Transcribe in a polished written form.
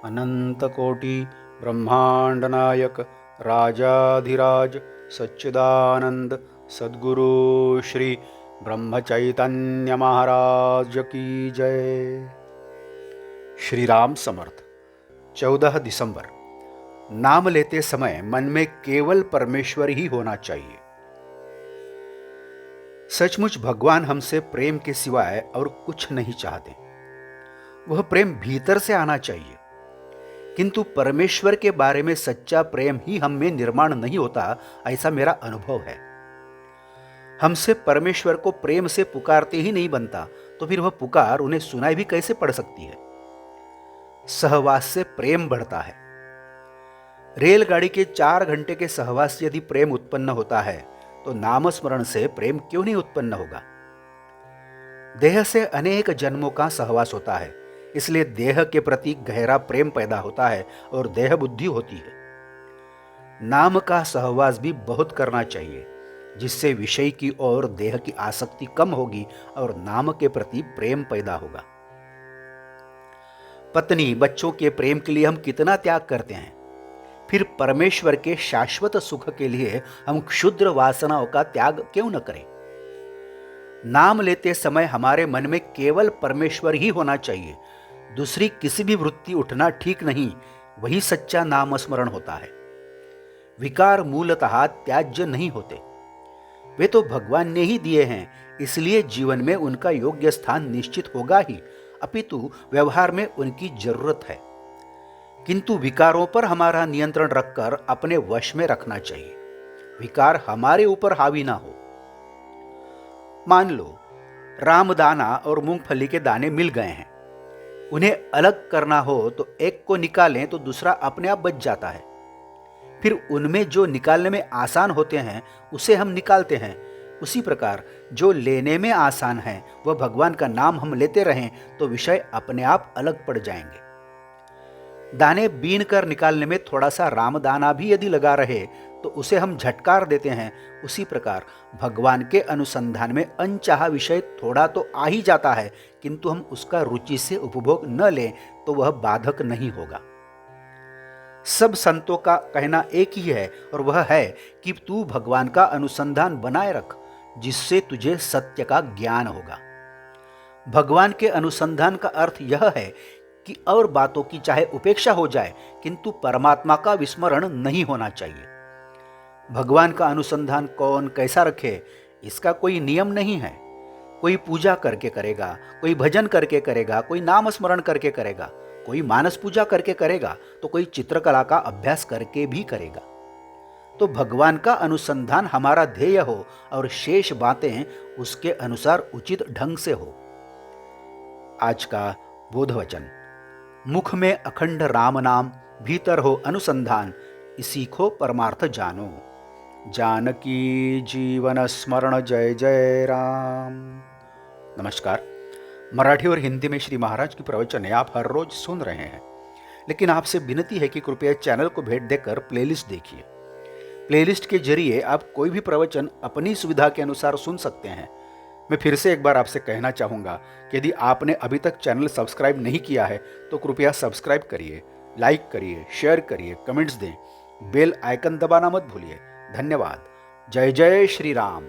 अनंतकोटि ब्रह्मांड नायक राजाधिराज सच्चिदानंद सद्गुरु श्री ब्रह्म चैतन्य महाराज की जय। श्री राम समर्थ। 14 दिसंबर। नाम लेते समय मन में केवल परमेश्वर ही होना चाहिए। सचमुच भगवान हमसे प्रेम के सिवाय और कुछ नहीं चाहते। वह प्रेम भीतर से आना चाहिए, किंतु परमेश्वर के बारे में सच्चा प्रेम ही हम में निर्माण नहीं होता, ऐसा मेरा अनुभव है। हमसे परमेश्वर को प्रेम से पुकारते ही नहीं बनता, तो फिर वह पुकार उन्हें सुनाई भी कैसे पड़ सकती है। सहवास से प्रेम बढ़ता है। रेलगाड़ी के 4 घंटे के सहवास से यदि प्रेम उत्पन्न होता है, तो नामस्मरण से प्रेम क्यों नहीं उत्पन्न होगा। देह से अनेक जन्मों का सहवास होता है, इसलिए देह के प्रति गहरा प्रेम पैदा होता है और देह बुद्धि होती है। नाम का सहवास भी बहुत करना चाहिए, जिससे विषय की ओर देह की आसक्ति कम होगी और नाम के प्रति प्रेम पैदा होगा। पत्नी बच्चों के प्रेम के लिए हम कितना त्याग करते हैं, फिर परमेश्वर के शाश्वत सुख के लिए हम क्षुद्र वासनाओं का त्याग क्यों न करें। नाम लेते समय हमारे मन में केवल परमेश्वर ही होना चाहिए। दूसरी किसी भी वृत्ति उठना ठीक नहीं, वही सच्चा नाम स्मरण होता है। विकार मूलतः त्याज्य नहीं होते, वे तो भगवान ने ही दिए हैं, इसलिए जीवन में उनका योग्य स्थान निश्चित होगा ही, अपितु व्यवहार में उनकी जरूरत है। किंतु विकारों पर हमारा नियंत्रण रखकर अपने वश में रखना चाहिए, विकार हमारे ऊपर हावी ना हो। मान लो रामदाना और मूंगफली के दाने मिल गए हैं, उन्हें अलग करना हो तो एक को निकालें तो दूसरा अपने आप बच जाता है। फिर उनमें जो निकालने में आसान होते हैं उसे हम निकालते हैं। उसी प्रकार जो लेने में आसान है वह भगवान का नाम हम लेते रहें तो विषय अपने आप अलग पड़ जाएंगे। दाने बीन कर निकालने में थोड़ा सा रामदाना भी यदि लगा रहे तो उसे हम झटकार देते हैं। उसी प्रकार भगवान के अनुसंधान में अनचाहा विषय थोड़ा तो आ ही जाता है, किंतु हम उसका रुचि से उपभोग न लें तो वह बाधक नहीं होगा। सब संतों का कहना एक ही है, और वह है कि तू भगवान का अनुसंधान बनाए रख, जिससे तुझे सत्य का ज्ञान होगा। भगवान के अनुसंधान का अर्थ यह है कि और बातों की चाहे उपेक्षा हो जाए, किंतु परमात्मा का विस्मरण नहीं होना चाहिए। भगवान का अनुसंधान कौन कैसा रखे, इसका कोई नियम नहीं है। कोई पूजा करके करेगा, कोई भजन करके करेगा, कोई नाम स्मरण करके करेगा, कोई मानस पूजा करके करेगा, तो कोई चित्रकला का अभ्यास करके भी करेगा। तो भगवान का अनुसंधान हमारा ध्येय हो और शेष बातें उसके अनुसार उचित ढंग से हो। आज का बोध वचन। मुख में अखंड राम नाम, भीतर हो अनुसंधान, इसी को परमार्थ जानो। जानकी जीवन स्मरण जय जय राम। नमस्कार। मराठी और हिंदी में श्री महाराज की प्रवचने आप हर रोज सुन रहे हैं, लेकिन आपसे विनती है कि कृपया चैनल को भेंट देकर प्लेलिस्ट देखिए। प्लेलिस्ट के जरिए आप कोई भी प्रवचन अपनी सुविधा के अनुसार सुन सकते हैं। मैं फिर से एक बार आपसे कहना चाहूँगा कि यदि आपने अभी तक चैनल सब्सक्राइब नहीं किया है तो कृपया सब्सक्राइब करिए, लाइक करिए, शेयर करिए, कमेंट्स दें, बेल आइकन दबाना मत भूलिए। धन्यवाद। जय जय श्री राम।